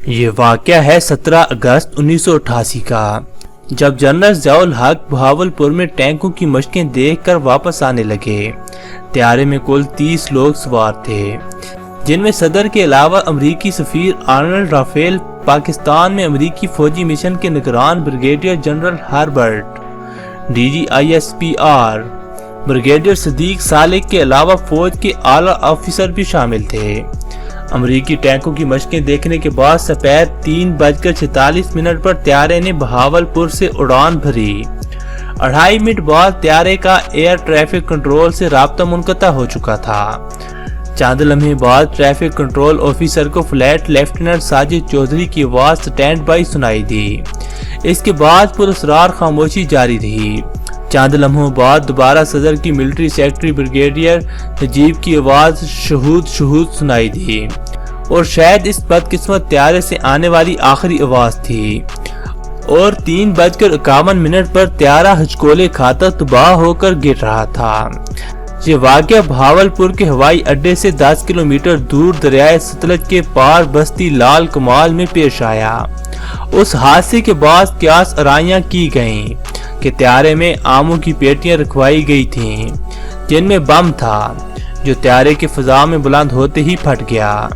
یہ واقعہ ہے 17 اگست 1988 کا، جب جنرل ضیاء الحق بہاولپور میں ٹینکوں کی مشقیں دیکھ کر واپس آنے لگے۔ طیارے میں کل 30 لوگ سوار تھے، جن میں صدر کے علاوہ امریکی سفیر آرنلڈ رافیل، پاکستان میں امریکی فوجی مشن کے نگران brigadier general Herbert, DGISPR brigadier Siddiq Salih کے علاوہ فوج کے اعلیٰ آفیسر بھی شامل تھے۔ امریکی ٹینکوں کی مشقیں دیکھنے کے بعد سپہر 3:46 پر طیارے نے بہاولپور سے اڑان بھری۔ 2.5 منٹ بعد طیارے کا ایئر ٹریفک کنٹرول سے رابطہ منقطع ہو چکا تھا۔ چند لمحے بعد ٹریفک کنٹرول آفیسر کو فلائٹ لیفٹیننٹ ساجد چودھری کی آواز سٹینڈ بائی سنائی دی۔ اس کے بعد پراسرار خاموشی جاری رہی۔ چند لمحوں بعد دوبارہ صدر کی ملٹری سیکرٹری بریگیڈیئر نجیب کی آواز شہود سنائی دی، اور شاید اس بدقسمت طیارے سے آنے والی آخری آواز تھی، اور 3:51 پر طیارہ ہچکولے کھاتا تباہ ہو کر گر رہا تھا۔ یہ واقعہ بہاولپور کے ہوائی اڈے سے 10 کلومیٹر دور دریائے ستلج کے پار بستی لال کمال میں پیش آیا۔ اس حادثے کے بعد قیاس آرائیاں کی گئیں کہ طیارے میں آموں کی پیٹیاں رکھوائی گئی تھیں، جن میں بم تھا، جو طیارے کے فضا میں بلند ہوتے ہی پھٹ گیا۔